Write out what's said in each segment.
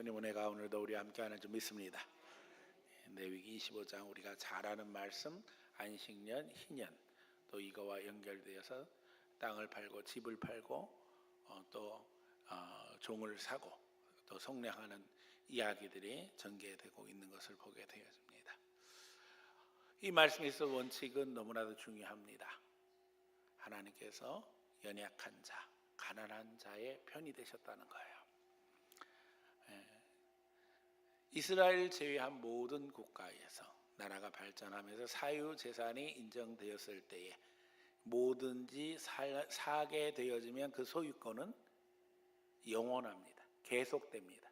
주님 은혜가 오늘도 우리와 함께하는 줄 믿습니다. 레위기 25장 우리가 잘 아는 말씀, 안식년, 희년, 또 이거와 연결되어서 땅을 팔고 집을 팔고 또 종을 사고 또 속량하는 이야기들이 전개되고 있는 것을 보게 되었습니다. 이 말씀에서 원칙은 너무나도 중요합니다. 하나님께서 연약한 자, 가난한 자의 편이 되셨다는 거예요. 이스라엘 제외한 모든 국가에서 나라가 발전하면서 사유재산이 인정되었을 때에 뭐든지 사게 되어지면 그 소유권은 영원합니다. 계속됩니다.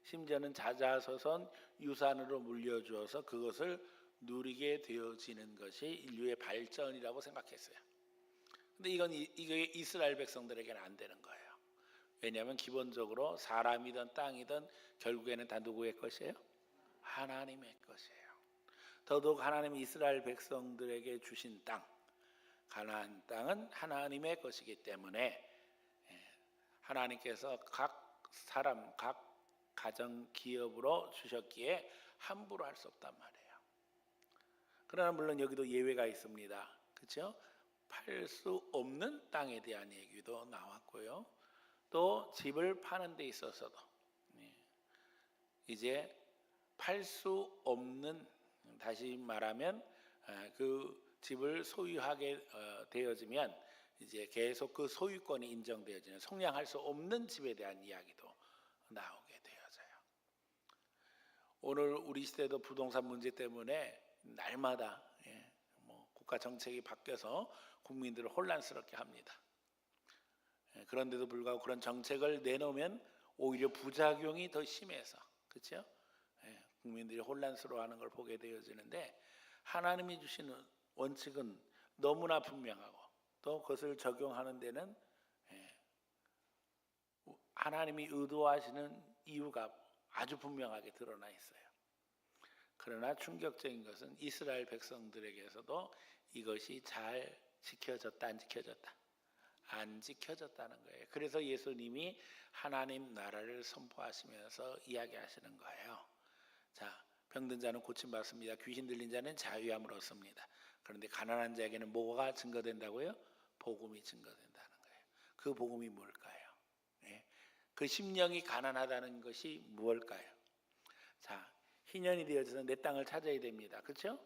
심지어는 자자서선 유산으로 물려주어서 그것을 누리게 되어지는 것이 인류의 발전이라고 생각했어요. 근데 이게 이스라엘 백성들에게는 안 되는 거예요. 왜냐하면 기본적으로 사람이든 땅이든 결국에는 다 누구의 것이에요? 하나님의 것이에요. 더더욱 하나님이 이스라엘 백성들에게 주신 땅, 가나안 땅은 하나님의 것이기 때문에 하나님께서 각 사람, 각 가정 기업으로 주셨기에 함부로 할 수 없단 말이에요. 그러나 물론 여기도 예외가 있습니다. 그렇죠? 팔 수 없는 땅에 대한 얘기도 나왔고요. 또 집을 파는 데 있어서도 이제 팔 수 없는, 다시 말하면 그 집을 소유하게 되어지면 이제 계속 그 소유권이 인정되어지는, 속량할 수 없는 집에 대한 이야기도 나오게 되어져요. 오늘 우리 시대도 부동산 문제 때문에 날마다 국가 정책이 바뀌어서 국민들을 혼란스럽게 합니다. 그런데도 불구하고 그런 정책을 내놓으면 오히려 부작용이 더 심해서, 그렇죠? 국민들이 혼란스러워하는 걸 보게 되어지는데, 하나님이 주시는 원칙은 너무나 분명하고 또 그것을 적용하는 데는 하나님이 의도하시는 이유가 아주 분명하게 드러나 있어요. 그러나 충격적인 것은 이스라엘 백성들에게서도 이것이 잘 지켜졌다, 안 지켜졌다? 안 지켜졌다는 거예요. 그래서 예수님이 하나님 나라를 선포하시면서 이야기하시는 거예요. 자, 병든 자는 고침받습니다. 귀신 들린 자는 자유함을 얻습니다. 그런데 가난한 자에게는 뭐가 증거된다고요? 복음이 증거된다는 거예요. 그 복음이 뭘까요? 그 심령이 가난하다는 것이 무엇일까요? 자, 희년이 되어져서 내 땅을 찾아야 됩니다. 그렇죠?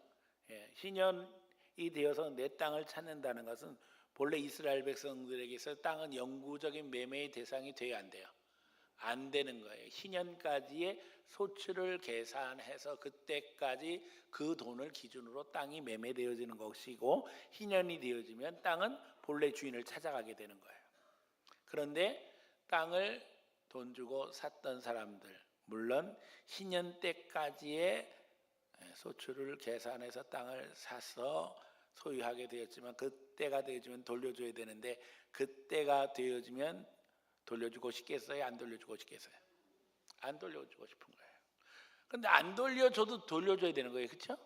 희년이 되어서 내 땅을 찾는다는 것은 본래 이스라엘 백성들에게서 땅은 영구적인 매매의 대상이 돼야 안 돼요. 안 되는 거예요. 희년까지의 소출을 계산해서 그때까지 그 돈을 기준으로 땅이 매매되어지는 것이고, 희년이 되어지면 땅은 본래 주인을 찾아가게 되는 거예요. 그런데 땅을 돈 주고 샀던 사람들, 물론 희년 때까지의 소출을 계산해서 땅을 사서 소유하게 되었지만, 그때가 되어지면 돌려줘야 되는데, 그때가 되어지면 돌려주고 싶겠어요? 안 돌려주고 싶겠어요? 안 돌려주고 싶은 거예요. 그런데 안 돌려줘도 돌려줘야 되는 거예요. 그렇죠?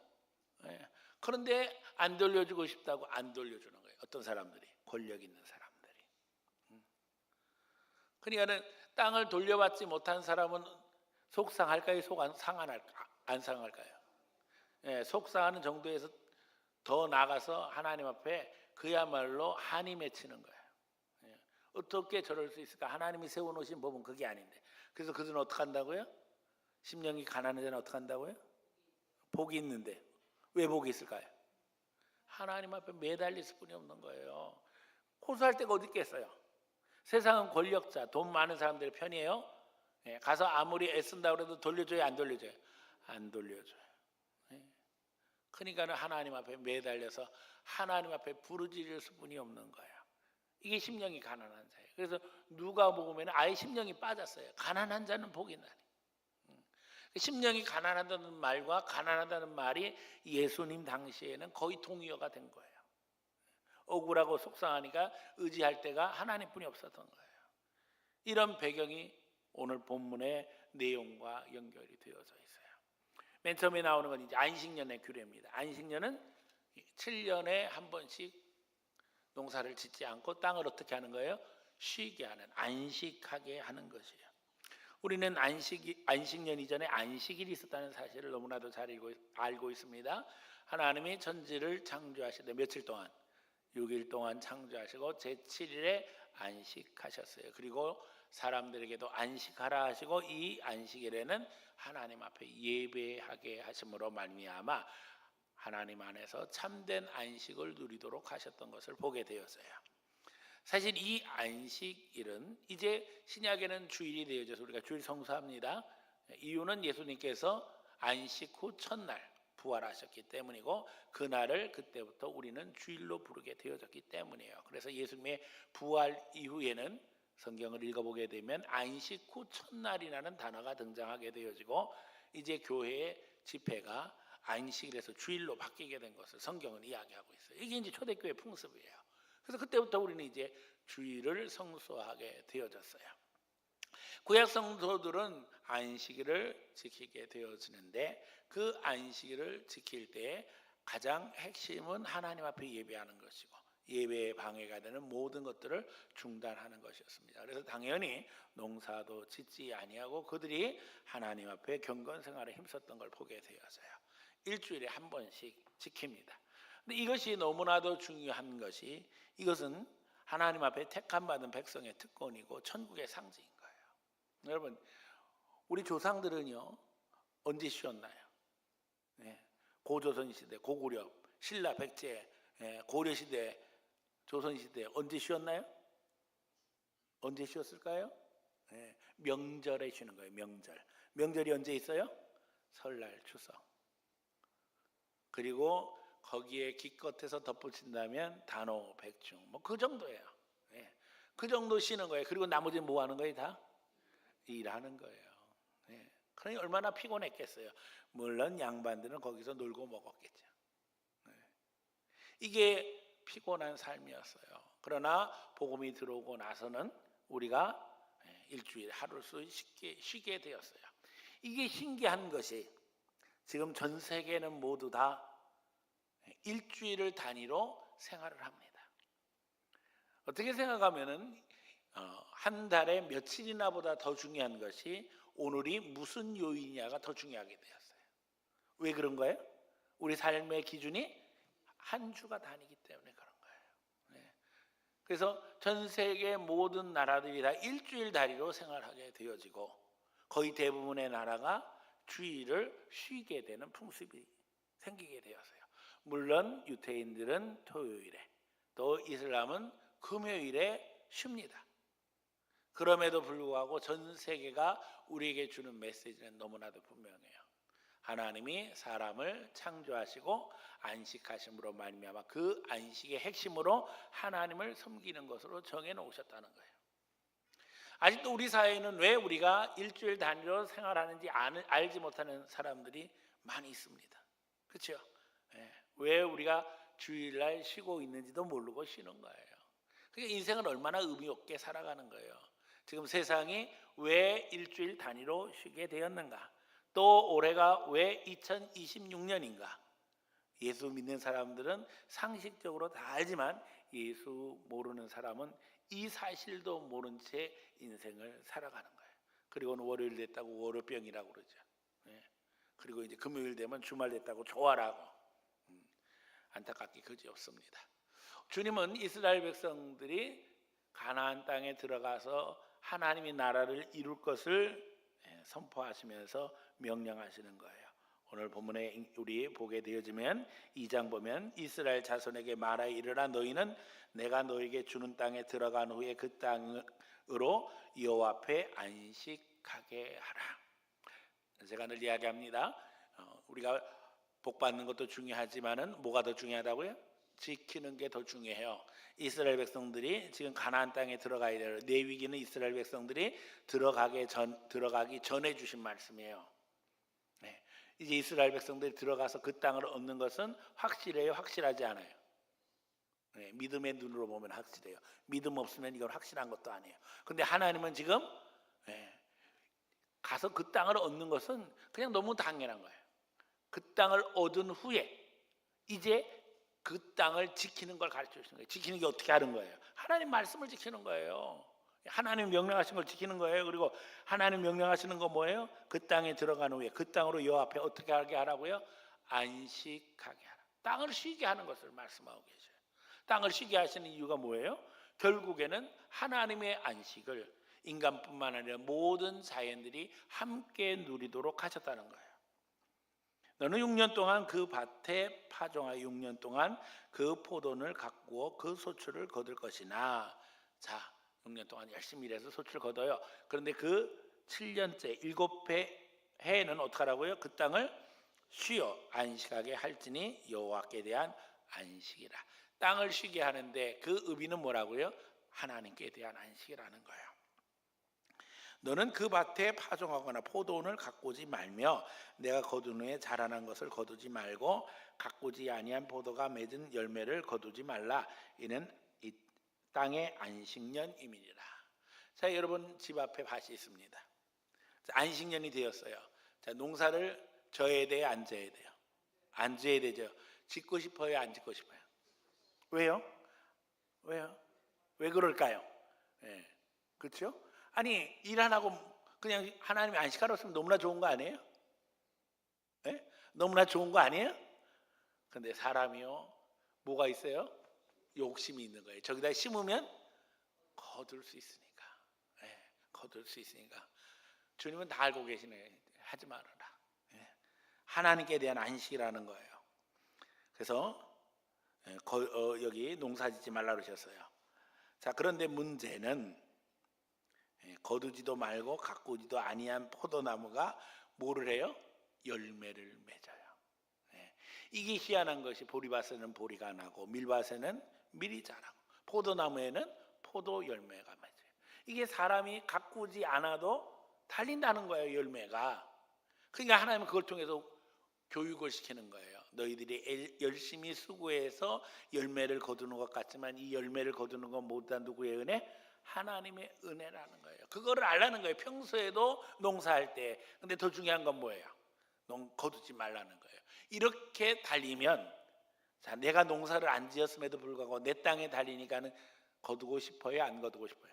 그런데 안 돌려주고 싶다고 안 돌려주는 거예요. 어떤 사람들이? 권력 있는 사람들이. 그러니까 땅을 돌려받지 못한 사람은 속상할까요? 상할까요? 안 상할까요? 속상하는 정도에서 더 나가서 하나님 앞에 그야말로 한이 맺히는 거예요. 어떻게 저럴 수 있을까? 하나님이 세워놓으신 법은 그게 아닌데. 그래서 그들은 어떻게 한다고요? 심령이 가난한 자는 어떻게 한다고요? 복이 있는데. 왜 복이 있을까요? 하나님 앞에 매달릴 수뿐이 없는 거예요. 호소할 데가 어디 있겠어요? 세상은 권력자, 돈 많은 사람들의 편이에요. 가서 아무리 애쓴다고 해도 돌려줘요, 안 돌려줘요? 안 돌려줘요. 그러니까 하나님 앞에 매달려서 하나님 앞에 부르짖을 수뿐이 없는 거예요. 이게 심령이 가난한 자예요. 그래서 누가복음에는 아예 심령이 빠졌어요. 가난한 자는 복이 나니. 심령이 가난하다는 말과 가난하다는 말이 예수님 당시에는 거의 동의어가 된 거예요. 억울하고 속상하니까 의지할 데가 하나님뿐이 없었던 거예요. 이런 배경이 오늘 본문의 내용과 연결이 되어져 있어요. 맨 처음에 나오는 건 이제 안식년의 규례입니다. 안식년은 7년에 한 번씩 농사를 짓지 않고 땅을 어떻게 하는 거예요? 쉬게 하는, 안식하게 하는 것이에요. 우리는 안식년 이전에 안식일이 있었다는 사실을 너무나도 잘 알고 있습니다. 하나님이 천지를 창조하시되 며칠 동안 6일 동안 창조하시고 제7일에 안식하셨어요. 그리고 사람들에게도 안식하라 하시고 이 안식일에는 하나님 앞에 예배하게 하심으로 말미암아 하나님 안에서 참된 안식을 누리도록 하셨던 것을 보게 되었어요. 사실 이 안식일은 이제 신약에는 주일이 되어져서 우리가 주일 성수합니다. 이유는 예수님께서 안식 후 첫날 부활하셨기 때문이고 그날을 그때부터 우리는 주일로 부르게 되어졌기 때문이에요. 그래서 예수님의 부활 이후에는 성경을 읽어보게 되면 안식 후 첫날이라는 단어가 등장하게 되어지고 이제 교회의 집회가 안식일에서 주일로 바뀌게 된 것을 성경은 이야기하고 있어요. 이게 이제 초대교회 풍습이에요. 그래서 그때부터 우리는 이제 주일을 성수하게 되어졌어요. 구약 성도들은 안식일을 지키게 되어지는데 그 안식일을 지킬 때 가장 핵심은 하나님 앞에 예배하는 것이고 예배에 방해가 되는 모든 것들을 중단하는 것이었습니다. 그래서 당연히 농사도 짓지 아니하고 그들이 하나님 앞에 경건 생활에 힘썼던 걸 보게 되어서요. 일주일에 한 번씩 지킵니다. 근데 이것이 너무나도 중요한 것이 이것은 하나님 앞에 택함받은 백성의 특권이고 천국의 상징인 거예요. 여러분, 우리 조상들은요 언제 쉬었나요? 고조선 시대, 고구려, 신라, 백제, 고려 시대, 조선 시대 언제 쉬었나요? 언제 쉬었을까요? 명절에 쉬는 거예요. 명절이 언제 있어요? 설날, 추석. 그리고 거기에 기껏해서 덧붙인다면 단오, 백중 뭐 그 정도예요. 그 정도 쉬는 거예요. 그리고 나머지는 뭐 하는 거예요? 다 일하는 거예요. 그러니 얼마나 피곤했겠어요. 물론 양반들은 거기서 놀고 먹었겠죠. 이게 피곤한 삶이었어요. 그러나 복음이 들어오고 나서는 우리가 일주일에 하루씩 쉬게 되었어요. 이게 신기한 것이 지금 전 세계는 모두 다 일주일을 단위로 생활을 합니다. 어떻게 생각하면은 한 달에 며칠이나 보다 더 중요한 것이 오늘이 무슨 요일이냐가 더 중요하게 되었어요. 왜 그런 거예요? 우리 삶의 기준이 한 주가 다니기 때문에 그런 거예요. 그래서 전 세계 모든 나라들이 다 일주일 단위로 생활하게 되어지고 거의 대부분의 나라가 주일을 쉬게 되는 풍습이 생기게 되었어요. 물론 유태인들은 토요일에 또 이슬람은 금요일에 쉽니다. 그럼에도 불구하고 전 세계가 우리에게 주는 메시지는 너무나도 분명해요. 하나님이 사람을 창조하시고 안식하심으로 말미암아 그 안식의 핵심으로 하나님을 섬기는 것으로 정해놓으셨다는 거예요. 아직도 우리 사회에는 왜 우리가 일주일 단위로 생활하는지 알지 못하는 사람들이 많이 있습니다. 그렇죠? 왜 우리가 주일날 쉬고 있는지도 모르고 쉬는 거예요. 그러니까 인생은 얼마나 의미 없게 살아가는 거예요. 지금 세상이 왜 일주일 단위로 쉬게 되었는가? 또 올해가 왜 2026년인가? 예수 믿는 사람들은 상식적으로 다 알지만 예수 모르는 사람은 이 사실도 모른 채 인생을 살아가는 거예요. 그리고는 월요일 됐다고 월요병이라고 그러죠. 그리고 이제 금요일 되면 주말 됐다고 좋아라고. 안타깝게 그지없습니다. 주님은 이스라엘 백성들이 가나안 땅에 들어가서 하나님의 나라를 이룰 것을 선포하시면서 명령하시는 거예요. 오늘 본문에 우리 보게 되어지면 2장 보면 이스라엘 자손에게 말하여 이르라 너희는 내가 너에게 주는 땅에 들어간 후에 그 땅으로 여호와 앞에 안식하게 하라. 제가 늘 이야기합니다. 우리가 복 받는 것도 중요하지만은 뭐가 더 중요하다고요? 지키는 게 더 중요해요. 이스라엘 백성들이 지금 가나안 땅에 들어가야 돼요. 레위기는 이스라엘 백성들이 들어가기 전에 주신 말씀이에요. 이제 이스라엘 백성들이 들어가서 그 땅을 얻는 것은 확실해요, 확실하지 않아요? 믿음의 눈으로 보면 확실해요. 믿음 없으면 이건 확실한 것도 아니에요. 근데 하나님은 지금 가서 그 땅을 얻는 것은 그냥 너무 당연한 거예요. 그 땅을 얻은 후에 이제 그 땅을 지키는 걸 가르쳐 주시는 거예요. 지키는 게 어떻게 하는 거예요? 하나님 말씀을 지키는 거예요. 하나님 명령하신 걸 지키는 거예요. 그리고 하나님 명령하시는 거 뭐예요? 그 땅에 들어간 후에 그 땅으로 여호와 앞에 어떻게 하게 하라고요? 안식하게 하라. 땅을 쉬게 하는 것을 말씀하고 계셔요. 땅을 쉬게 하시는 이유가 뭐예요? 결국에는 하나님의 안식을 인간뿐만 아니라 모든 자연들이 함께 누리도록 하셨다는 거예요. 너는 6년 동안 그 밭에 파종하여 6년 동안 그 포도를 가꾸어 그 소출을 거둘 것이나, 자, 6년 동안 열심히 일해서 소출을 거둬요. 그런데 그 7년째 7해에는 어떻게 하라고요? 그 땅을 쉬어 안식하게 할지니 여호와께 대한 안식이라. 땅을 쉬게 하는데 그 의미는 뭐라고요? 하나님께 대한 안식이라는 거예요. 너는 그 밭에 파종하거나 포도원을 가꾸지 말며 내가 거둔 후에 자라난 것을 거두지 말고 가꾸지 아니한 포도가 맺은 열매를 거두지 말라. 이는 이 땅의 안식년임이니라. 자, 여러분 집 앞에 밭이 있습니다. 안식년이 되었어요. 자, 농사를 져야 돼요, 안 져야 돼요? 안 져야 되죠. 짓고 싶어요, 안 짓고 싶어요? 왜요? 왜요? 왜 그럴까요? 예, 그렇죠? 아니, 일 안 하고 그냥 하나님이 안식하라고 너무나 좋은 거 아니에요? 예? 너무나 좋은 거 아니에요? 근데 사람이요, 뭐가 있어요? 욕심이 있는 거예요. 저기다 심으면 거둘 수 있으니까. 예, 거둘 수 있으니까. 주님은 다 알고 계시네. 하지 말아라. 예, 하나님께 대한 안식이라는 거예요. 그래서 여기 농사짓지 말라 그러셨어요. 자, 그런데 문제는 거두지도 말고 가꾸지도 아니한 포도나무가 뭐를 해요? 열매를 맺어요. 이게 희한한 것이, 보리밭에는 보리가 나고 밀밭에는 밀이 자라고 포도나무에는 포도 열매가 맺어요. 이게 사람이 가꾸지 않아도 달린다는 거예요, 열매가. 그러니까 하나님은 그걸 통해서 교육을 시키는 거예요. 너희들이 열심히 수고해서 열매를 거두는 것 같지만 이 열매를 거두는 건 모두 다 누구의 은혜? 하나님의 은혜라는 거예요. 그거를 알라는 거예요. 평소에도 농사할 때. 근데 더 중요한 건 뭐예요? 거두지 말라는 거예요. 이렇게 달리면, 자, 내가 농사를 안 지었음에도 불구하고 내 땅에 달리니까는 거두고 싶어요, 안 거두고 싶어요?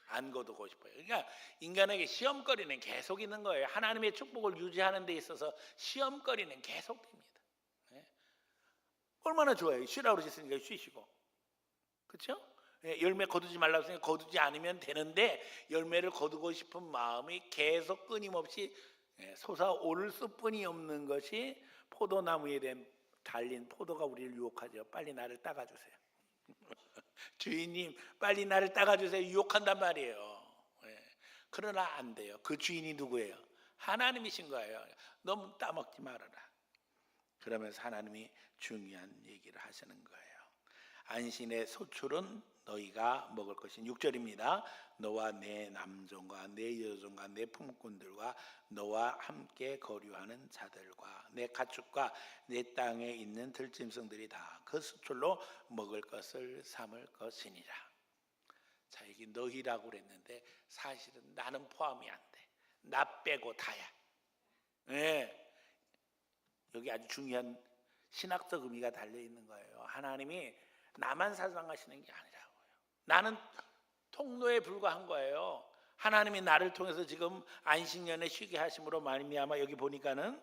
안 거두고 싶어요. 그러니까 인간에게 시험거리는 계속 있는 거예요. 하나님의 축복을 유지하는 데 있어서 시험거리는 계속 됩니다. 얼마나 좋아요. 쉬라고 그러셨으니까 쉬시고, 그렇죠? 열매 거두지 말라고 했으니까 거두지 않으면 되는데 열매를 거두고 싶은 마음이 계속 끊임없이 솟아오를 수뿐이 없는 것이 포도나무에 달린 포도가 우리를 유혹하죠. 빨리 나를 따가주세요. 주인님, 빨리 나를 따가주세요. 유혹한단 말이에요. 그러나 안 돼요. 그 주인이 누구예요? 하나님이신 거예요. 너무 따먹지 말아라. 그러면서 하나님이 중요한 얘기를 하시는 거예요. 안식의 소출은 너희가 먹을 것인 6절입니다. 너와 내 남종과 내 여종과 내 품꾼들과 너와 함께 거류하는 자들과 내 가축과 내 땅에 있는 들짐승들이 다 그 소출로 먹을 것을 삼을 것이니라. 자, 여기 너희라고 그랬는데 사실은 나는 포함이 안 돼. 나 빼고 다야. 여기 아주 중요한 신학적 의미가 달려 있는 거예요. 하나님이 나만 사랑하시는 게 아니라고요. 나는 통로에 불과한 거예요. 하나님이 나를 통해서 지금 안식년에 쉬게 하심으로 말미암아 여기 보니까는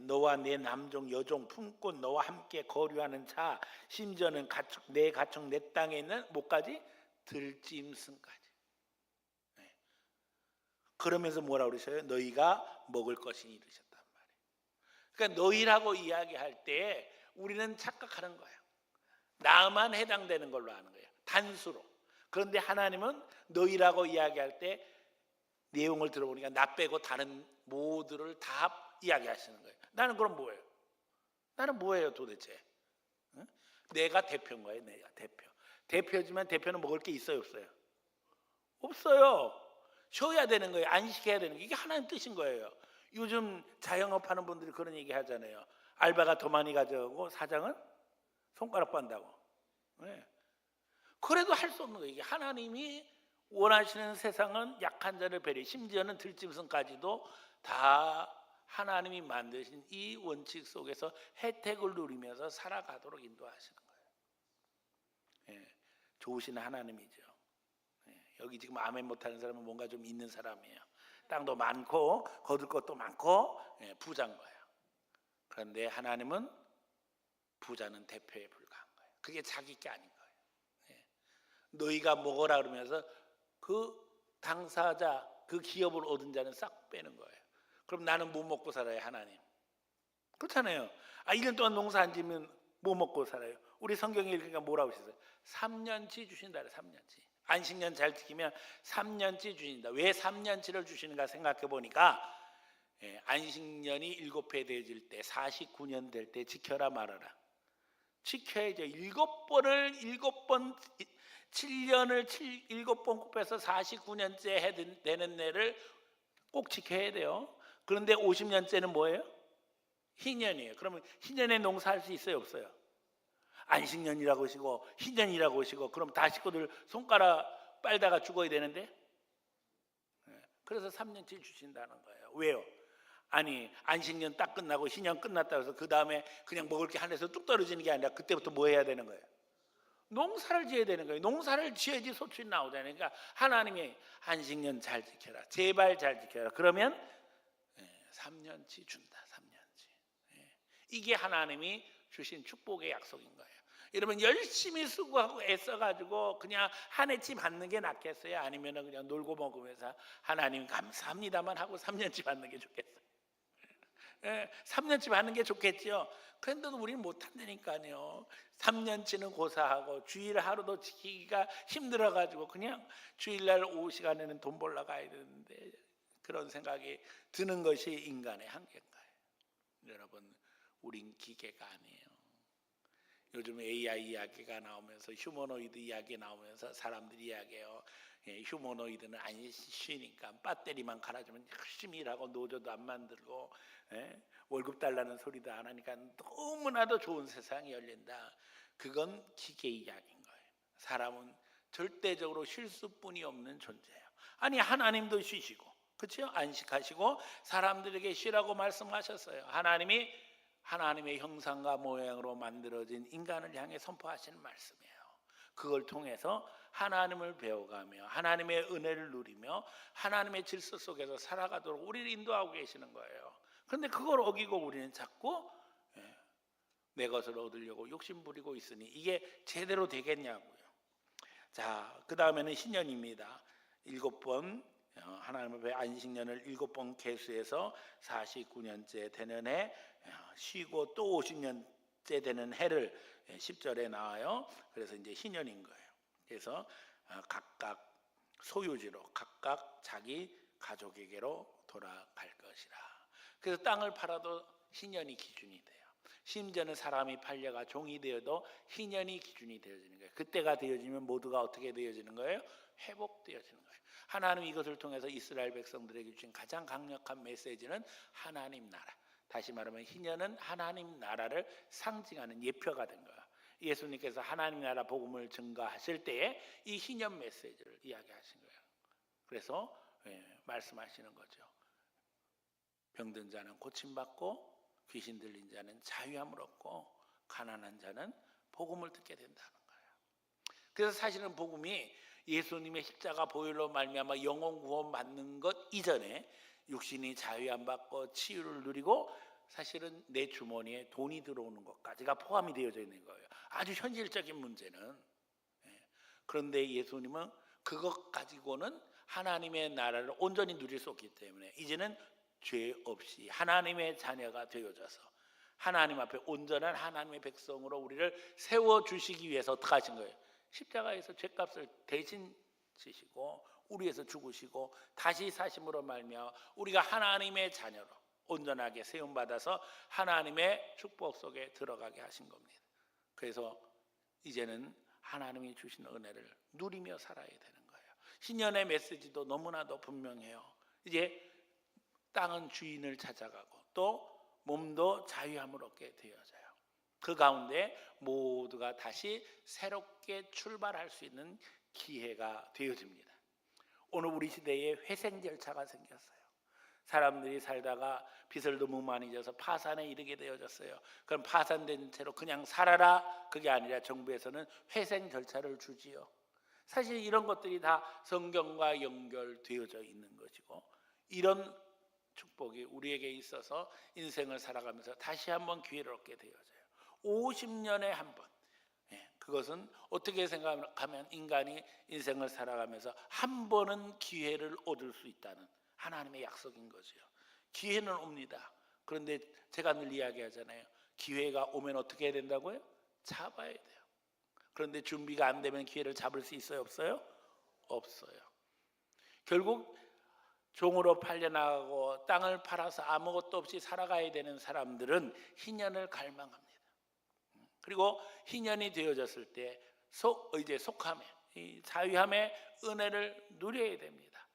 너와 내 남종 여종 품꾼 너와 함께 거류하는 자, 심지어는 내 가축 내 땅에 있는 뭐까지? 들짐승까지. 그러면서 뭐라고 그러셔요? 너희가 먹을 것이니 이르셨단 말이에요. 그러니까 너희라고 이야기할 때 우리는 착각하는 거예요. 나만 해당되는 걸로 아는 거예요. 단수로. 그런데 하나님은 너희라고 이야기할 때 내용을 들어보니까 나 빼고 다른 모두를 다 이야기하시는 거예요. 나는 그럼 뭐예요? 나는 뭐예요 도대체? 내가 대표인 거예요. 내가 대표. 대표지만 대표는 먹을 게 있어요, 없어요? 없어요. 쉬어야 되는 거예요. 안식해야 되는 거예요. 이게 하나님 뜻인 거예요. 요즘 자영업 하는 분들이 그런 얘기 하잖아요. 알바가 더 많이 가져가고 사장은 손가락 빤다고. 그래도 할 수 없는 거예요. 이게 하나님이 원하시는 세상은 약한 자를 배려, 심지어는 들짐승까지도 다 하나님이 만드신 이 원칙 속에서 혜택을 누리면서 살아가도록 인도하시는 거예요. 좋으신 하나님이죠. 여기 지금 아멘 못하는 사람은 뭔가 좀 있는 사람이에요. 땅도 많고 거둘 것도 많고 부자인 거예요. 그런데 하나님은 부자는 대표에 불과한 거예요. 그게 자기 게 아닌 거예요. 너희가 먹어라 그러면서 그 당사자, 그 기업을 얻은 자는 싹 빼는 거예요. 그럼 나는 뭐 먹고 살아요, 하나님? 그렇잖아요. 1년 동안 농사 안 지면 뭐 먹고 살아요? 우리 성경에 읽으니까 뭐라고 하셨어요? 3년치 주신다. 3년치. 안식년 잘 지키면 3년치 주신다. 왜 3년치를 주시는가 생각해 보니까 안식년이 7회 되어질 때 49년 될 때 지켜라 말아라. 지켜야죠. 7번을 7번 7년을 7번 곱해서 49년째 되는 해를 꼭 지켜야 돼요. 그런데 50년째는 뭐예요? 희년이에요. 그러면 희년에 농사할 수 있어요, 없어요? 안식년이라고 하시고 희년이라고 하시고 그럼 다 식구들 손가락 빨다가 죽어야 되는데 그래서 3년치 주신다는 거예요. 왜요? 아니 안식년 딱 끝나고 희년 끝났다 해서 그 다음에 그냥 먹을 게 하늘에서 뚝 떨어지는 게 아니라 그때부터 뭐 해야 되는 거예요? 농사를 지어야 되는 거예요. 농사를 지어야지 소출이 나오잖아요. 그러니까 하나님이 안식년 잘 지켜라. 제발 잘 지켜라. 그러면 3년치 준다. 3년치. 이게 하나님이 주신 축복의 약속인 거예요. 여러분 열심히 수고하고 애써가지고 그냥 한 해치 받는 게 낫겠어요? 아니면 그냥 놀고 먹으면서 하나님 감사합니다만 하고 3년치 받는 게 좋겠어요? 3년치 받는 게 좋겠죠. 그런데도 우리는 못한다니까요. 3년치는 고사하고 주일 하루도 지키기가 힘들어가지고 그냥 주일날 오후 시간에는 돈 벌러 가야 되는데 그런 생각이 드는 것이 인간의 한계인가요? 여러분 우린 기계가 아니에요. 요즘 AI 이야기가 나오면서 휴머노이드 이야기 나오면서 사람들이 이야기해요. 휴머노이드는 안 쉬니까 배터리만 갈아주면 열심히 일하고 노조도 안 만들고 월급 달라는 소리도 안 하니까 너무나도 좋은 세상이 열린다. 그건 기계 이야기인 거예요. 사람은 절대적으로 쉴 수뿐이 없는 존재예요. 아니 하나님도 쉬시고 그렇죠? 안식하시고 사람들에게 쉬라고 말씀하셨어요. 하나님이 하나님의 형상과 모양으로 만들어진 인간을 향해 선포하시는 말씀이에요. 그걸 통해서 하나님을 배워가며 하나님의 은혜를 누리며 하나님의 질서 속에서 살아가도록 우리를 인도하고 계시는 거예요. 그런데 그걸 어기고 우리는 자꾸 내 것을 얻으려고 욕심부리고 있으니 이게 제대로 되겠냐고요. 자, 그 다음에는 신년입니다. 7번 하나님 앞에 안식년을 7번 계수해서 49년째 되는 해 쉬고 또 50년째 되는 해를 10절에 나와요. 그래서 이제 희년인 거예요. 그래서 각각 소유지로 각각 자기 가족에게로 돌아갈 것이라. 그래서 땅을 팔아도 희년이 기준이 돼요. 심지어는 사람이 팔려가 종이 되어도 희년이 기준이 되어지는 거예요. 그때가 되어지면 모두가 어떻게 되어지는 거예요? 회복되어지는 거예요. 하나님 이것을 통해서 이스라엘 백성들에게 주신 가장 강력한 메시지는 하나님 나라. 다시 말하면 희년은 하나님 나라를 상징하는 예표가 된 거예요. 예수님께서 하나님 나라 복음을 증거하실 때에 이 희년 메시지를 이야기하신 거예요. 그래서 말씀하시는 거죠. 병든 자는 고침받고 귀신 들린 자는 자유함을 얻고 가난한 자는 복음을 듣게 된다는 거예요. 그래서 사실은 복음이 예수님의 십자가 보혈로 말미암아 영혼 구원 받는 것 이전에 육신이 자유함 받고 치유를 누리고 사실은 내 주머니에 돈이 들어오는 것까지가 포함이 되어져 있는 거예요. 아주 현실적인 문제는. 그런데 예수님은 그것 가지고는 하나님의 나라를 온전히 누릴 수 없기 때문에 이제는 죄 없이 하나님의 자녀가 되어져서 하나님 앞에 온전한 하나님의 백성으로 우리를 세워주시기 위해서 어떻게 하신 거예요? 십자가에서 죄값을 대신 지시고 우리에서 죽으시고 다시 사심으로 말미암아 우리가 하나님의 자녀로 온전하게 세움받아서 하나님의 축복 속에 들어가게 하신 겁니다. 그래서 이제는 하나님이 주신 은혜를 누리며 살아야 되는 거예요. 신년의 메시지도 너무나도 분명해요. 이제 땅은 주인을 찾아가고 또 몸도 자유함을 얻게 되어져요. 그 가운데 모두가 다시 새롭게 출발할 수 있는 기회가 되어집니다. 오늘 우리 시대에 회생 절차가 생겼어요. 사람들이 살다가 빚을 너무 많이 져서 파산에 이르게 되어졌어요. 그럼 파산된 채로 그냥 살아라 그게 아니라 정부에서는 회생 절차를 주지요. 사실 이런 것들이 다 성경과 연결되어져 있는 것이고, 이런 축복이 우리에게 있어서 인생을 살아가면서 다시 한번 기회를 얻게 되어져요. 50년에 한 번. 그것은 어떻게 생각하면 인간이 인생을 살아가면서 한 번은 기회를 얻을 수 있다는 하나님의 약속인 거죠. 기회는 옵니다. 그런데 제가 늘 이야기하잖아요. 기회가 오면 어떻게 해야 된다고요? 잡아야 돼요. 그런데 준비가 안 되면 기회를 잡을 수 있어요? 없어요? 없어요. 결국 종으로 팔려나가고 땅을 팔아서 아무것도 없이 살아가야 되는 사람들은 희년을 갈망합니다. 그리고 희년이 되어졌을 때 이제 속함에, 이 자유함의 은혜를 누려야 됩니다.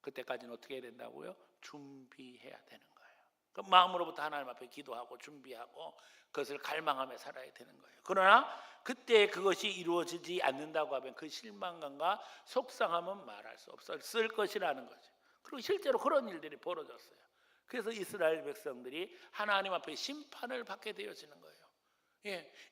그때까지는 어떻게 해야 된다고요? 준비해야 되는 거예요. 그 마음으로부터 하나님 앞에 기도하고 준비하고 그것을 갈망하며 살아야 되는 거예요. 그러나 그때 그것이 이루어지지 않는다고 하면 그 실망감과 속상함은 말할 수 없을 것이라는 거죠. 그리고 실제로 그런 일들이 벌어졌어요. 그래서 이스라엘 백성들이 하나님 앞에 심판을 받게 되어지는 거예요.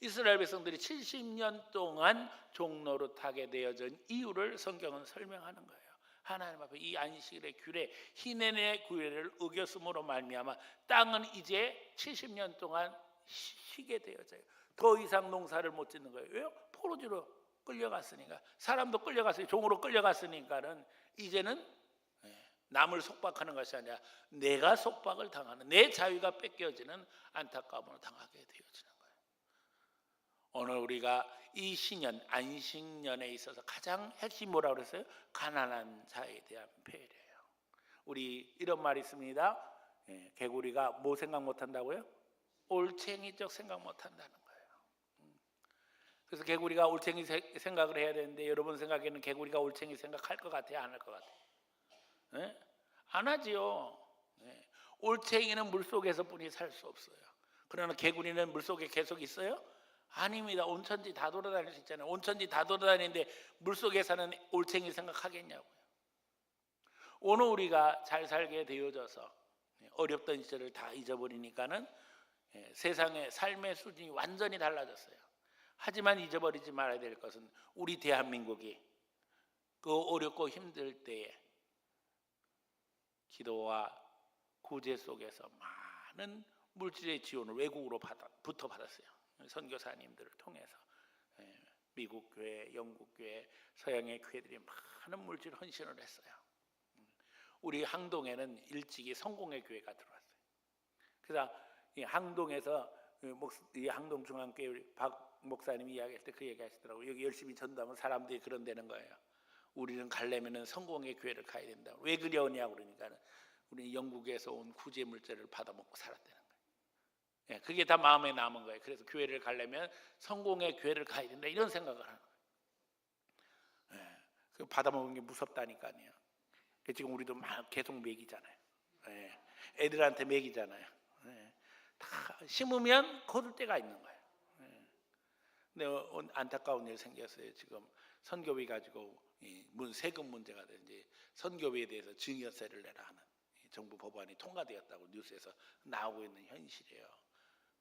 이스라엘 백성들이 70년 동안 종노릇하게 되어진 이유를 성경은 설명하는 거예요. 하나님 앞에 이 안식일의 규례, 희년의 규례를 어겼음으로 말미암아 땅은 이제 70년 동안 쉬게 되어져요. 더 이상 농사를 못 짓는 거예요. 왜요? 포로지로 끌려갔으니까. 사람도 끌려갔으니, 종으로 끌려갔으니까는 이제는 남을 속박하는 것이 아니라 내가 속박을 당하는, 내 자유가 뺏겨지는 안타까움을 당하게 되어지는 거예요. 오늘 우리가 이 신년, 안식년에 있어서 가장 핵심이 뭐라고 그랬어요? 가난한 자에 대한 배려예요. 우리 이런 말이 있습니다. 개구리가 뭐 생각 못한다고요? 올챙이적 생각 못한다는 거예요. 그래서 개구리가 올챙이 생각을 해야 되는데, 여러분 생각에는 개구리가 올챙이 생각할 것 같아요? 안 할 것 같아요? 안 하지요. 올챙이는 물속에서 뿐이 살 수 없어요. 그러나 개구리는 물속에 계속 있어요? 아닙니다. 온천지 다 돌아다닐 수 있잖아요. 온천지 다 돌아다니는데 물속에 사는 올챙이 생각하겠냐고요. 오늘 우리가 잘 살게 되어져서 어렵던 시절을 다 잊어버리니까는 세상의 삶의 수준이 완전히 달라졌어요. 하지만 잊어버리지 말아야 될 것은 우리 대한민국이 그 어렵고 힘들 때에 기도와 구제 속에서 많은 물질의 지원을 외국으로부터 받았어요. 선교사님들을 통해서 미국 교회, 영국 교회, 서양의 교회들이 많은 물질 헌신을 했어요. 우리 항동에는 일찍이 성공의 교회가 들어왔어요. 그래서 이 항동에서 이 항동중앙교회 박 목사님이 이야기할 때 그 얘기하시더라고요. 여기 열심히 전도하면 사람들이 그런 데는 거예요. 우리는 가려면은 성공의 교회를 가야 된다. 왜 그러냐고 그러니까 우리 영국에서 온 구제 물질을 받아먹고 살았다는 거예요. 그게 다 마음에 남은 거예요. 그래서 교회를 가려면 성공의 교회를 가야 된다, 이런 생각을 하는 거예요. 그 받아먹은 게 무섭다니까요. 지금 우리도 막 계속 먹이잖아요. 애들한테 먹이잖아요. 다 심으면 거둘 때가 있는 거예요. 근데 안타까운 일 생겼어요. 지금 선교비 가지고 세금 문제가 돼 이제 선교비에 대해서 증여세를 내라 하는 정부 법안이 통과되었다고 뉴스에서 나오고 있는 현실이에요.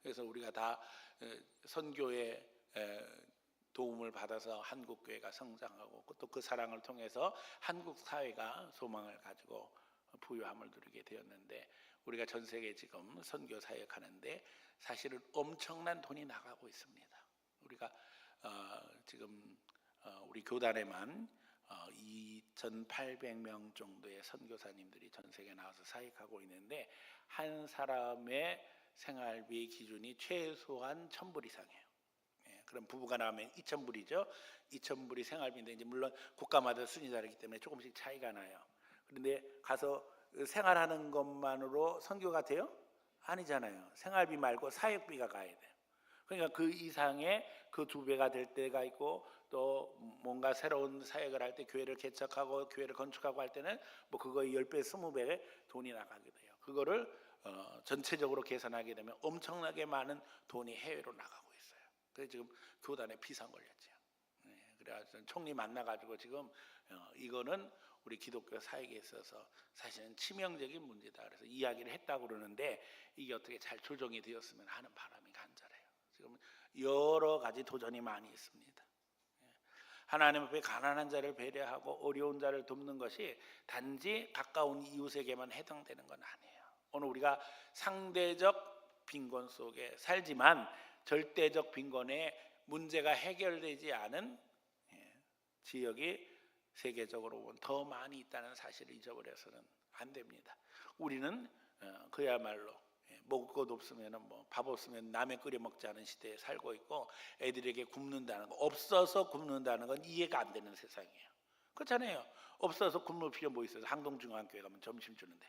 그래서 우리가 다 선교의 도움을 받아서 한국 교회가 성장하고 또 그 사랑을 통해서 한국 사회가 소망을 가지고 부유함을 누리게 되었는데, 우리가 전 세계 지금 선교 사역하는데 사실은 엄청난 돈이 나가고 있습니다. 우리가 지금 우리 교단에만 2,800명 정도의 선교사님들이 전 세계에 나와서 사역하고 있는데, 한 사람의 생활비 기준이 최소한 1,000불 이상이에요. 그럼 부부가 나오면 2,000불이죠. 2,000불이 생활비인데, 이제 물론 국가마다 순위 다르기 때문에 조금씩 차이가 나요. 그런데 가서 생활하는 것만으로 선교가 돼요? 아니잖아요. 생활비 말고 사역비가 가야 돼요. 그러니까 그 이상의 그 2배가 될 때가 있고, 또 뭔가 새로운 사역을 할 때 교회를 개척하고 교회를 건축하고 할 때는 뭐 그거의 10배, 20배의 돈이 나가게 돼요. 그거를 전체적으로 계산하게 되면 엄청나게 많은 돈이 해외로 나가고 있어요. 그래서 지금 교단에 비상 걸렸죠. 그래서 총리 만나가지고 지금 이거는 우리 기독교 사역에 있어서 사실은 치명적인 문제다, 그래서 이야기를 했다고 그러는데, 이게 어떻게 잘 조정이 되었으면 하는 바람이 간절해요. 지금 여러 가지 도전이 많이 있습니다. 하나님 앞에 가난한 자를 배려하고 어려운 자를 돕는 것이 단지 가까운 이웃에게만 해당되는 건 아니에요. 오늘 우리가 상대적 빈곤 속에 살지만 절대적 빈곤에 문제가 해결되지 않은 지역이 세계적으로 보면 더 많이 있다는 사실을 잊어버려서는 안 됩니다. 우리는 그야말로 먹을 것 없으면 밥 없으면 남의 끓여 먹지 않은 시대에 살고 있고, 애들에게 굶는다는 거, 없어서 굶는다는 건 이해가 안 되는 세상이에요. 그렇잖아요. 없어서 굶을 필요 뭐 있어요? 항동중앙교회 가면 점심 주는데.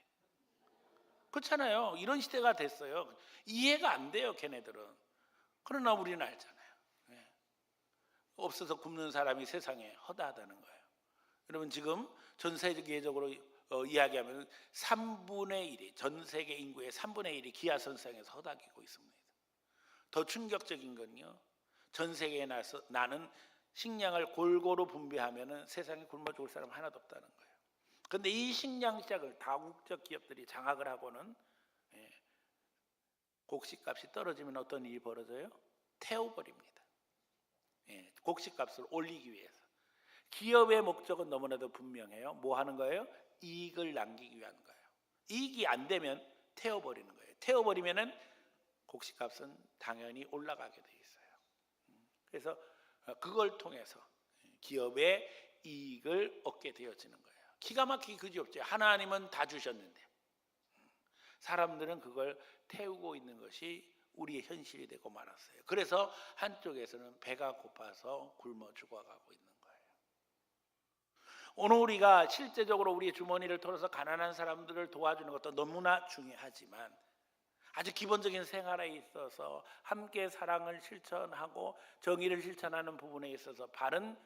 그렇잖아요. 이런 시대가 됐어요. 이해가 안 돼요, 걔네들은. 그러나 우리는 알잖아요. 없어서 굶는 사람이 세상에 허다하다는 거예요. 여러분, 지금 전 세계적으로 이야기하면 3분의 1이, 전 세계 인구의 3분의 1이 기아선상에서 허덕이고 있습니다. 더 충격적인 건요, 전 세계에 나는 식량을 골고루 분배하면 세상에 굶어 죽을 사람 하나도 없다는 거예요. 그런데 이 식량 시장을 다국적 기업들이 장악을 하고는 곡식값이 떨어지면 어떤 일이 벌어져요? 태워버립니다. 곡식값을 올리기 위해서. 기업의 목적은 너무나도 분명해요. 뭐 하는 거예요? 이익을 남기기 위한 거예요. 이익이 안 되면 태워버리는 거예요. 태워버리면은 곡식값은 당연히 올라가게 돼 있어요. 그래서 그걸 통해서 기업의 이익을 얻게 되어지는 거예요. 기가 막히게 그지없죠. 하나님은 다 주셨는데 사람들은 그걸 태우고 있는 것이 우리의 현실이 되고 말았어요. 그래서 한쪽에서는 배가 고파서 굶어 죽어가고 있는 거예요. 오늘 우리가 실제적으로 우리의 주머니를 털어서 가난한 사람들을 도와주는 것도 너무나 중요하지만, 아주 기본적인 생활에 있어서 함께 사랑을 실천하고 정의를 실천하는 부분에 있어서 바른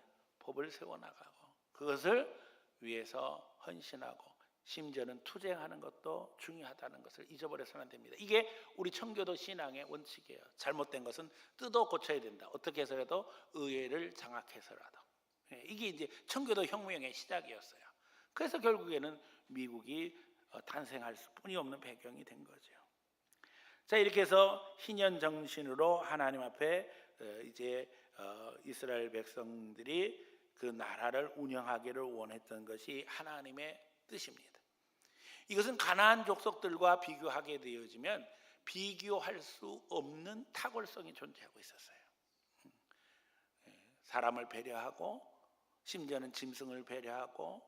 법을 세워나가고 그것을 위해서 헌신하고 심지어는 투쟁하는 것도 중요하다는 것을 잊어버려서는 안 됩니다. 이게 우리 청교도 신앙의 원칙이에요. 잘못된 것은 뜯어 고쳐야 된다. 어떻게 해서라도 의회를 장악해서라도. 이게 이제 청교도 혁명의 시작이었어요. 그래서 결국에는 미국이 탄생할 수뿐이 없는 배경이 된 거죠. 자, 이렇게 해서 희년 정신으로 하나님 앞에 이제 이스라엘 백성들이 그 나라를 운영하기를 원했던 것이 하나님의 뜻입니다. 이것은 가나안 족속들과 비교하게 되어지면 비교할 수 없는 탁월성이 존재하고 있었어요. 사람을 배려하고 심지어는 짐승을 배려하고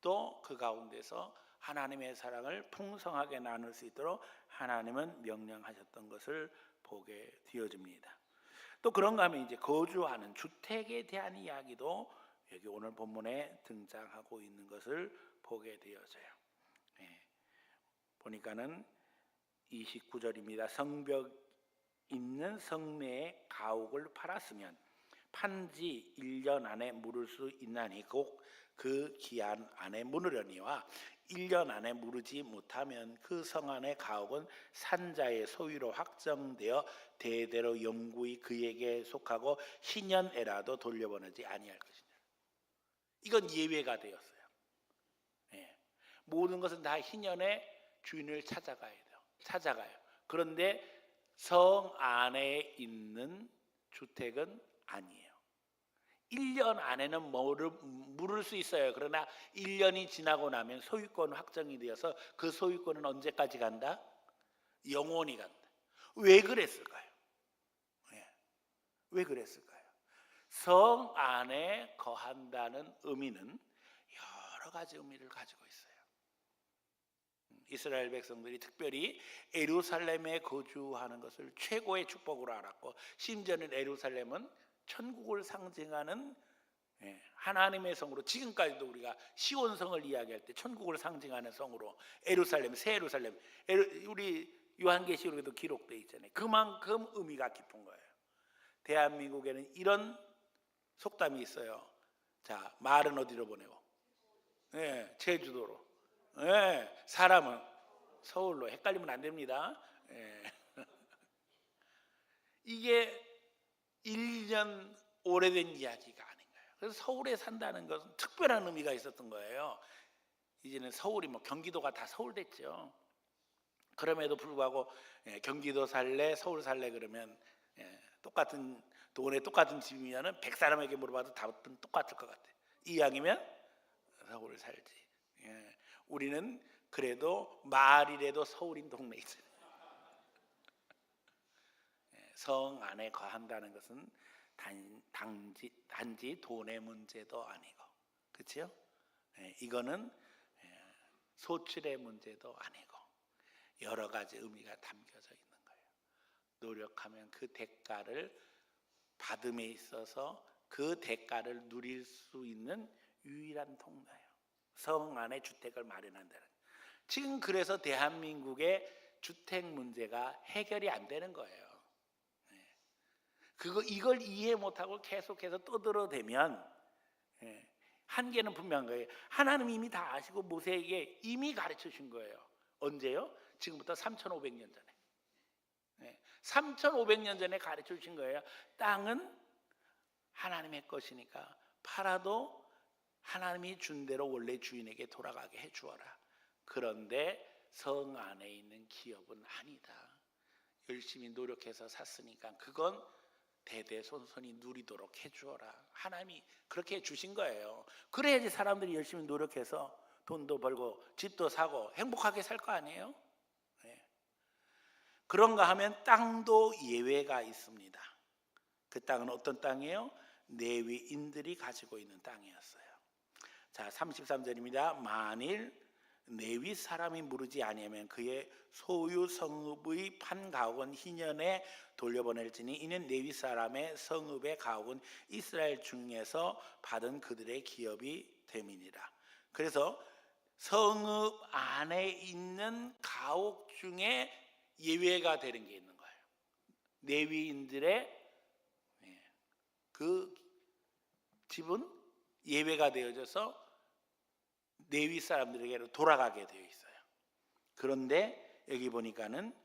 또 그 가운데서 하나님의 사랑을 풍성하게 나눌 수 있도록 하나님은 명령하셨던 것을 보게 되어집니다. 또 그런가 하면 이제 거주하는 주택에 대한 이야기도 여기 오늘 본문에 등장하고 있는 것을 보게 되어져요. 보니까는 29절입니다. 성벽 있는 성내에 가옥을 팔았으면 판지 1년 안에 물을 수 있나니 곧 그 기한 안에 물으려니와 1년 안에 무르지 못하면 그 성 안의 가옥은 산자의 소유로 확정되어 대대로 영구히 그에게 속하고 희년에라도 돌려보내지 아니할 것이다. 이건 예외가 되었어요. 모든 것은 다 희년의 주인을 찾아가요. 그런데 성 안에 있는 주택은 아니에요. 1년 안에는 물을 수 있어요. 그러나 1년이 지나고 나면 소유권 확정이 되어서 그 소유권은 언제까지 간다? 영원히 간다. 왜 그랬을까요? 왜 그랬을까요? 성 안에 거한다는 의미는 여러 가지 의미를 가지고 있어요. 이스라엘 백성들이 특별히 예루살렘에 거주하는 것을 최고의 축복으로 알았고, 심지어는 예루살렘은 천국을 상징하는 하나님의 성으로, 지금까지도 우리가 시온성을 이야기할 때 천국을 상징하는 성으로 예루살렘, 새 예루살렘, 우리 요한계시록에도 기록되어 있잖아요. 그만큼 의미가 깊은 거예요. 대한민국에는 이런 속담이 있어요. 자, 말은 어디로 보내고? 제주도로. 사람은 서울로. 헷갈리면 안 됩니다. 이게 1년 오래된 이야기가 아닌 거예요. 그래서 서울에 산다는 것은 특별한 의미가 있었던 거예요. 이제는 서울이 경기도가 다 서울 됐죠. 그럼에도 불구하고 경기도 살래 서울 살래 그러면 똑같은 돈에 똑같은 집이면은 100사람에게 물어봐도 답은 똑같을 것 같아. 이왕이면 서울 살지. 예. 우리는 그래도 말이라도 서울인 동네에 있어요. 예. 성 안에 거한다는 것은 단지 돈의 문제도 아니고, 그렇죠? 예. 이거는 소출의 문제도 아니고 여러 가지 의미가 담겨져 있는 거예요. 노력하면 그 대가를 받음에 있어서 그 대가를 누릴 수 있는 유일한 통로예요. 성 안에 주택을 마련한다는. 지금 그래서 대한민국의 주택 문제가 해결이 안 되는 거예요. 이걸 이해 못하고 계속해서 떠들어대면 한계는 분명한 거예요. 하나님이 이미 다 아시고 모세에게 이미 가르쳐 주신 거예요. 언제요? 지금부터 3,500년 전에. 3,500년 전에 가르쳐 주신 거예요. 땅은 하나님의 것이니까 팔아도 하나님이 준 대로 원래 주인에게 돌아가게 해주어라. 그런데 성 안에 있는 기업은 아니다. 열심히 노력해서 샀으니까 그건 대대손손이 누리도록 해주어라. 하나님이 그렇게 주신 거예요. 그래야지 사람들이 열심히 노력해서 돈도 벌고 집도 사고 행복하게 살 거 아니에요? 네. 그런가 하면 땅도 예외가 있습니다. 그 땅은 어떤 땅이에요? 레위인들이 가지고 있는 땅이었어요. 자, 33절입니다. 만일 레위 사람이 물으지 아니하면 그의 소유 성읍의 판 가옥은 희년에 돌려보낼지니 이는 레위 사람의 성읍의 가옥은 이스라엘 중에서 받은 그들의 기업이 됨이니라. 그래서 성읍 안에 있는 가옥 중에 예외가 되는 게 있는 거예요. 레위인들의 그 집은 예외가 되어져서 레위 사람들에게로 돌아가게 되어 있어요. 그런데 여기 보니까는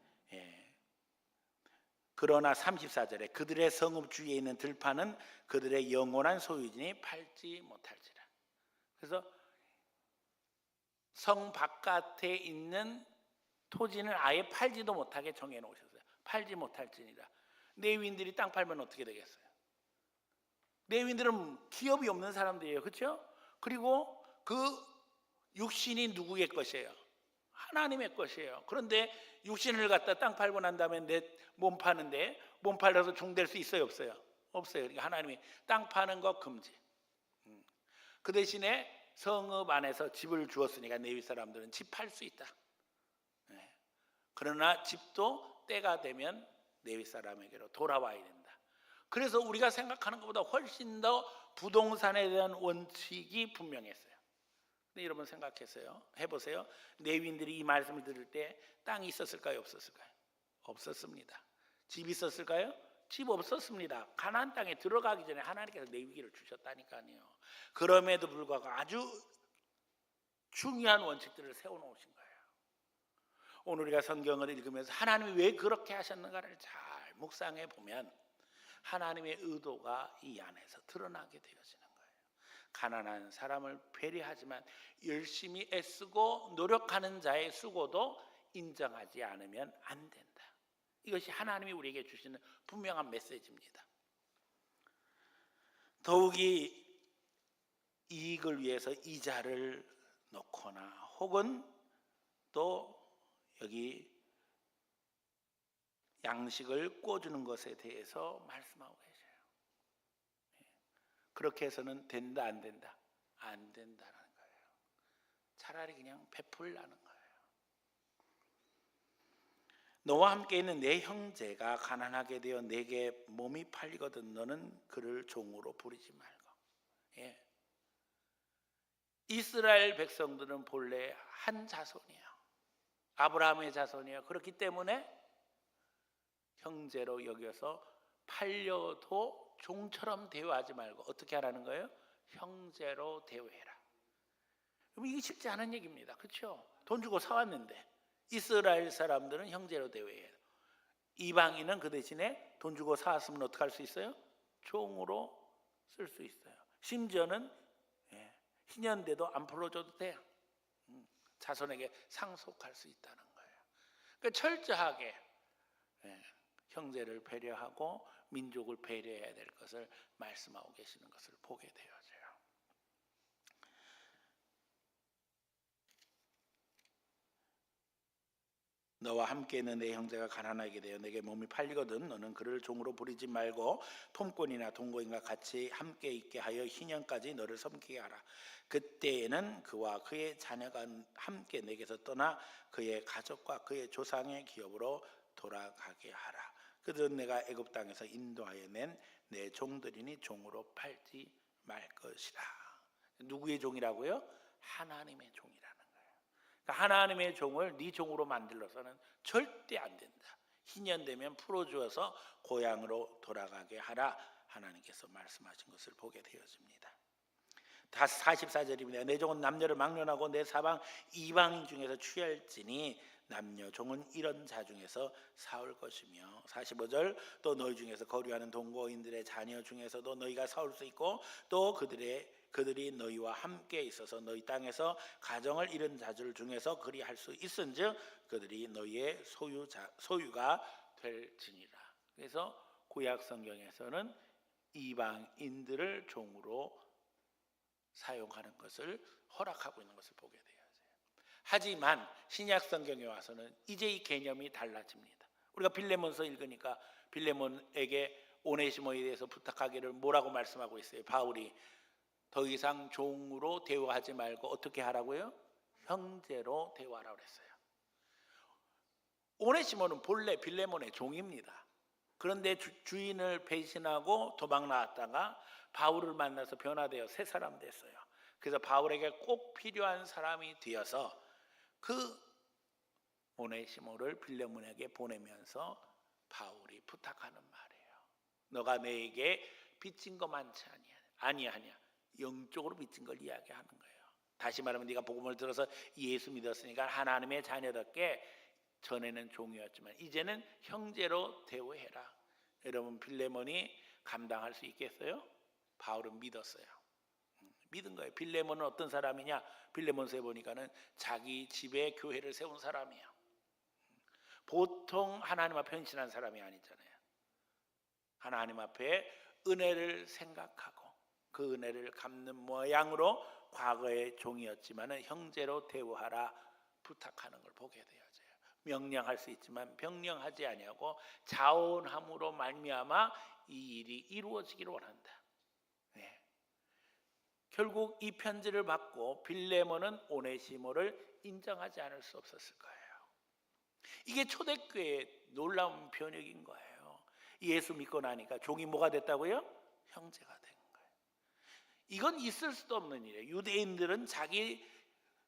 그러나 34절에 그들의 성읍 주위에 있는 들판은 그들의 영원한 소유지니 팔지 못할지라. 그래서 성 바깥에 있는 토지는 아예 팔지도 못하게 정해 놓으셨어요. 팔지 못할지니라. 레위인들이 땅 팔면 어떻게 되겠어요? 레위인들은 기업이 없는 사람들이에요. 그렇죠? 그리고 그 육신이 누구의 것이에요? 하나님의 것이에요. 그런데 육신을 갖다 땅 팔고 난 다음에 내 몸 파는데 몸 팔아서 중될 수 있어요? 없어요? 없어요. 그러니까 하나님이 땅 파는 거 금지. 그 대신에 성읍 안에서 집을 주었으니까 레위 사람들은 집 팔 수 있다. 그러나 집도 때가 되면 레위 사람에게로 돌아와야 된다. 그래서 우리가 생각하는 것보다 훨씬 더 부동산에 대한 원칙이 분명했어요. 근데 여러분 생각했어요? 해보세요. 레위인들이 이 말씀을 들을 때 땅이 있었을까요? 없었을까요? 없었습니다. 집이 있었을까요? 집 없었습니다. 가나안 땅에 들어가기 전에 하나님께서 레위기를 주셨다니까요. 그럼에도 불구하고 아주 중요한 원칙들을 세워놓으신 거예요. 오늘 우리가 성경을 읽으면서 하나님이 왜 그렇게 하셨는가를 잘 묵상해 보면 하나님의 의도가 이 안에서 드러나게 되어지는 거예요. 가난한 사람을 배려하지만 열심히 애쓰고 노력하는 자의 수고도 인정하지 않으면 안 된다. 이것이 하나님이 우리에게 주시는 분명한 메시지입니다. 더욱이 이익을 위해서 이자를 넣거나 혹은 또 여기 양식을 꿔주는 것에 대해서 말씀하고 계셔요. 그렇게 해서는 된다 안 된다? 안 된다는 거예요. 차라리 그냥 베풀라는 거예요. 너와 함께 있는 내 형제가 가난하게 되어 내게 몸이 팔리거든 너는 그를 종으로 부리지 말고. 이스라엘 백성들은 본래 한 자손이에요. 아브라함의 자손이에요. 그렇기 때문에 형제로 여겨서 팔려도 종처럼 대우하지 말고 어떻게 하라는 거예요? 형제로 대우해라. 그럼 이게 쉽지 않은 얘기입니다. 그렇죠? 돈 주고 사왔는데 이스라엘 사람들은 형제로 대우해요. 이방인은 그 대신에 돈 주고 사왔으면 어떻게 할 수 있어요? 종으로 쓸 수 있어요. 심지어는 희년돼도 안 풀어줘도 돼요. 자손에게 상속할 수 있다는 거예요. 그러니까 철저하게 형제를 배려하고 민족을 배려해야 될 것을 말씀하고 계시는 것을 보게 되어져요. 너와 함께 있는 내 형제가 가난하게 되어 내게 몸이 팔리거든 너는 그를 종으로 부리지 말고 품꾼이나 동거인과 같이 함께 있게 하여 희년까지 너를 섬기게 하라. 그때에는 그와 그의 자녀가 함께 내게서 떠나 그의 가족과 그의 조상의 기업으로 돌아가게 하라. 그들은 내가 애굽 땅에서 인도하여 낸 내 종들이니 종으로 팔지 말 것이라. 누구의 종이라고요? 하나님의 종이라는 거예요. 그러니까 하나님의 종을 네 종으로 만들어서는 절대 안 된다. 희년되면 풀어주어서 고향으로 돌아가게 하라. 하나님께서 말씀하신 것을 보게 되어집니다. 44절입니다. 내 종은 남녀를 막론하고 내 사방 이방인 중에서 취할지니 남녀 종은 이런 자 중에서 사올 것이며 45절 또 너희 중에서 거류하는 동거인들의 자녀 중에서도 너희가 사올 수 있고 또 그들이 너희와 함께 있어서 너희 땅에서 가정을 잃은 자들 중에서 그리할 수 있은즉 그들이 너희의 소유가 될지니라. 그래서 구약 성경에서는 이방인들을 종으로 사용하는 것을 허락하고 있는 것을 보게 돼요. 하지만 신약 성경에 와서는 이제 이 개념이 달라집니다. 우리가 빌레몬서 읽으니까 빌레몬에게 오네시모에 대해서 부탁하기를 뭐라고 말씀하고 있어요? 바울이 더 이상 종으로 대우하지 말고 어떻게 하라고요? 형제로 대우하라고 그랬어요. 오네시모는 본래 빌레몬의 종입니다. 그런데 주인을 배신하고 도망 나왔다가 바울을 만나서 변화되어 새 사람 됐어요. 그래서 바울에게 꼭 필요한 사람이 되어서 그 오네시모를 빌레몬에게 보내면서 바울이 부탁하는 말이에요. 너가 내게 빚진 거 많지 아니하냐. 영적으로 빚진 걸 이야기하는 거예요. 다시 말하면 네가 복음을 들어서 예수 믿었으니까 하나님의 자녀답게 전에는 종이었지만 이제는 형제로 대우해라. 여러분 빌레몬이 감당할 수 있겠어요? 바울은 믿었어요. 믿은 거예요. 빌레몬은 어떤 사람이냐? 빌레몬서에 보니까는 자기 집에 교회를 세운 사람이에요. 보통 하나님 앞에 헌신한 사람이 아니잖아요. 하나님 앞에 은혜를 생각하고 그 은혜를 갚는 모양으로 과거의 종이었지만 형제로 대우하라 부탁하는 걸 보게 되어져요. 명령할 수 있지만 명령하지 아니하고 자원함으로 말미암아 이 일이 이루어지기를 원한다. 결국 이 편지를 받고 빌레몬은 오네시모를 인정하지 않을 수 없었을 거예요. 이게 초대교회의 놀라운 변혁인 거예요. 예수 믿고 나니까 종이 뭐가 됐다고요? 형제가 된 거예요. 이건 있을 수도 없는 일이에요. 유대인들은 자기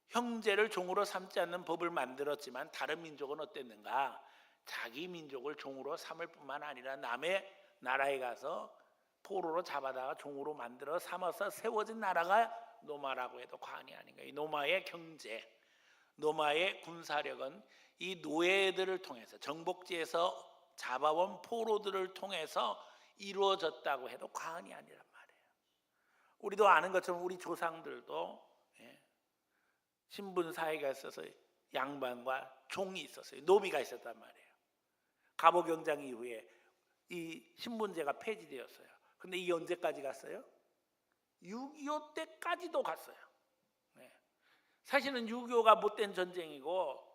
형제를 종으로 삼지 않는 법을 만들었지만 다른 민족은 어땠는가? 자기 민족을 종으로 삼을 뿐만 아니라 남의 나라에 가서 포로로 잡아다가 종으로 만들어 삼아서 세워진 나라가 노마라고 해도 과언이 아닌 거예요. 노마의 경제, 노마의 군사력은 이 노예들을 통해서 정복지에서 잡아온 포로들을 통해서 이루어졌다고 해도 과언이 아니란 말이에요. 우리도 아는 것처럼 우리 조상들도 신분사회가 있어서 양반과 종이 있었어요. 노비가 있었단 말이에요. 갑오경장 이후에 이 신분제가 폐지되었어요. 근데 이게 언제까지 갔어요? 6.25 때까지도 갔어요. 사실은 6.25가 못된 전쟁이고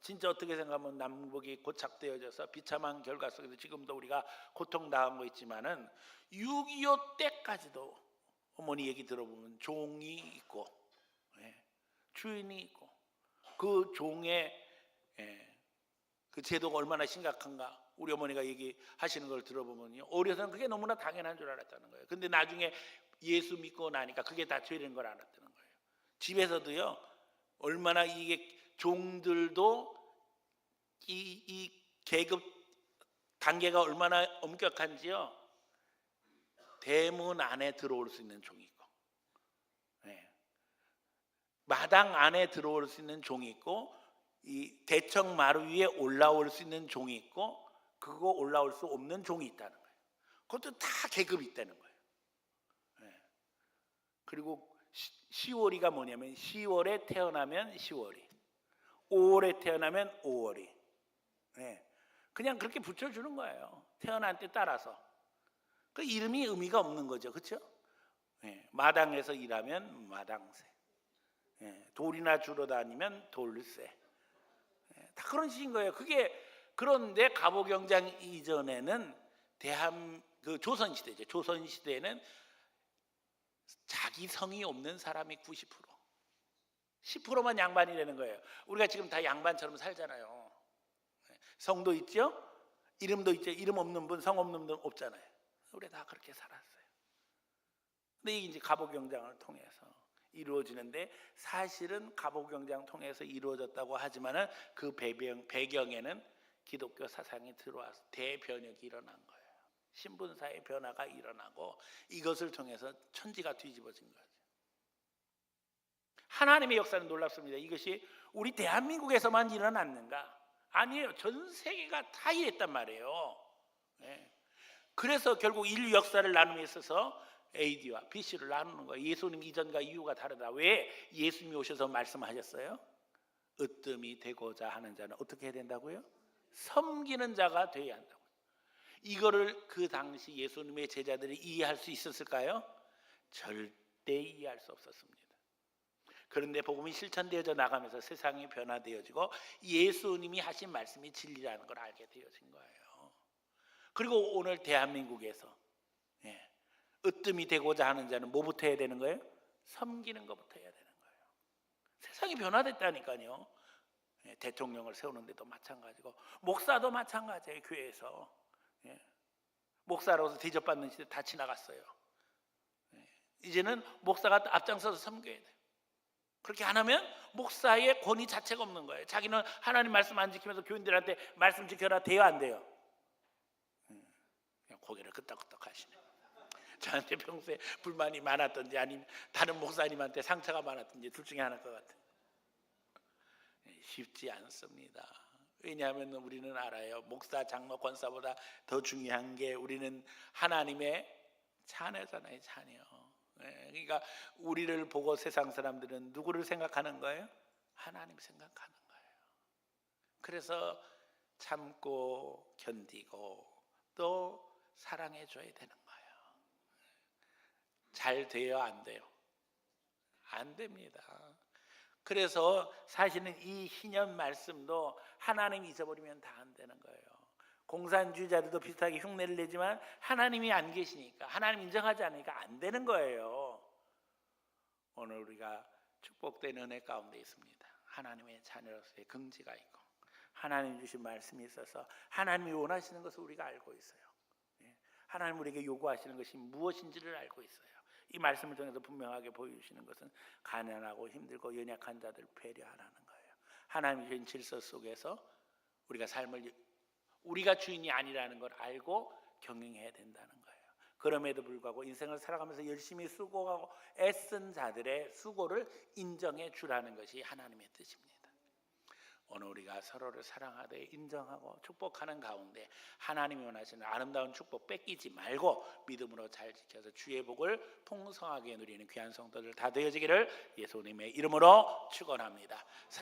진짜 어떻게 생각하면 남북이 고착되어져서 비참한 결과 속에서 지금도 우리가 고통당하고 있지만은 6.25 때까지도 어머니 얘기 들어보면 종이 있고 주인이 있고 그 종의 그 제도가 얼마나 심각한가 우리 어머니가 얘기하시는 걸 들어보면요 어려서는 그게 너무나 당연한 줄 알았다는 거예요. 근데 나중에 예수 믿고 나니까 그게 다 죄인 걸 알았다는 거예요. 집에서도요 얼마나 이게 종들도 이 계급 단계가 얼마나 엄격한지요. 대문 안에 들어올 수 있는 종이 있고 마당 안에 들어올 수 있는 종이 있고 이 대청 마루 위에 올라올 수 있는 종이 있고 그거 올라올 수 없는 종이 있다는 거예요. 그것도 다 계급이 있다는 거예요. 그리고 10월이가 뭐냐면 10월에 태어나면 10월이 5월에 태어나면 5월이 그냥 그렇게 붙여주는 거예요. 태어난 때 따라서 그 이름이 의미가 없는 거죠, 그렇죠? 예, 마당에서 일하면 마당새, 예, 돌이나 주러 다니면 돌새, 예, 다 그런 식인 거예요. 그런데 갑오경장 이전에는 조선 시대죠. 조선 시대에는 자기 성이 없는 사람이 90%, 10%만 양반이라는 거예요. 우리가 지금 다 양반처럼 살잖아요. 성도 있죠? 이름도 있죠. 이름 없는 분, 성 없는 분 없잖아요. 우리 다 그렇게 살았어요. 근데 이게 이제 갑오경장을 통해서 이루어지는데, 사실은 갑오경장 통해서 이루어졌다고 하지만은 그 배경에는 기독교 사상이 들어와서 대변혁이 일어난 거예요. 신분사의 변화가 일어나고 이것을 통해서 천지가 뒤집어진 거죠. 하나님의 역사는 놀랍습니다. 이것이 우리 대한민국에서만 일어났는가? 아니에요. 전 세계가 다 이랬단 말이에요. 네. 그래서 결국 인류 역사를 나눔에 있어서 AD와 BC를 나누는 거예요. 예수님 이전과 이후가 다르다. 왜? 예수님이 오셔서 말씀하셨어요. 으뜸이 되고자 하는 자는 어떻게 해야 된다고요? 섬기는 자가 되어야 한다고. 이거를 그 당시 예수님의 제자들이 이해할 수 있었을까요? 절대 이해할 수 없었습니다. 그런데 복음이 실천되어져 나가면서 세상이 변화되어지고 예수님이 하신 말씀이 진리라는 걸 알게 되어진 거예요. 그리고 오늘 대한민국에서 으뜸이 되고자 하는 자는 뭐부터 해야 되는 거예요? 섬기는 것부터 해야 되는 거예요. 세상이 변화됐다니까요. 대통령을 세우는데도 마찬가지고, 목사도 마찬가지예요. 교회에서 목사로서 대접받는 시대 다 지나갔어요. 이제는 목사가 앞장서서 섬겨야 돼요. 그렇게 안 하면 목사의 권위 자체가 없는 거예요. 자기는 하나님 말씀 안 지키면서 교인들한테 말씀 지켜라 돼요, 안 돼요? 그냥 고개를 끄덕끄덕 하시네. 저한테 평소에 불만이 많았던지 아니면 다른 목사님한테 상처가 많았던지 둘 중에 하나일 것 같아요. 쉽지 않습니다. 왜냐하면 우리는 알아요. 목사, 장로, 권사보다 더 중요한 게 우리는 하나님의 자녀잖아요. 자녀. 그러니까 우리를 보고 세상 사람들은 누구를 생각하는 거예요? 하나님 생각하는 거예요. 그래서 참고 견디고 또 사랑해 줘야 되는 거예요. 잘 돼요, 안 돼요? 안 됩니다. 그래서 사실은 이 희년 말씀도 하나님 잊어버리면 다 안 되는 거예요. 공산주의자들도 비슷하게 흉내를 내지만 하나님이 안 계시니까, 하나님 인정하지 않으니까 안 되는 거예요. 오늘 우리가 축복된 은혜 가운데 있습니다. 하나님의 자녀로서의 긍지가 있고 하나님 주신 말씀이 있어서 하나님이 원하시는 것을 우리가 알고 있어요. 하나님 우리에게 요구하시는 것이 무엇인지를 알고 있어요. 이 말씀을 통해서 분명하게 보여주시는 것은 가난하고 힘들고 연약한 자들을 배려하라는 거예요. 하나님의 주신 질서 속에서 우리가 삶을 우리가 주인이 아니라는 걸 알고 경영해야 된다는 거예요. 그럼에도 불구하고 인생을 살아가면서 열심히 수고하고 애쓴 자들의 수고를 인정해 주라는 것이 하나님의 뜻입니다. 오늘 우리가 서로를 사랑하되 인정하고 축복하는 가운데 하나님이 원하시는 아름다운 축복 뺏기지 말고 믿음으로 잘 지켜서 주의 복을 풍성하게 누리는 귀한 성도들 다 되어지기를 예수님의 이름으로 축원합니다.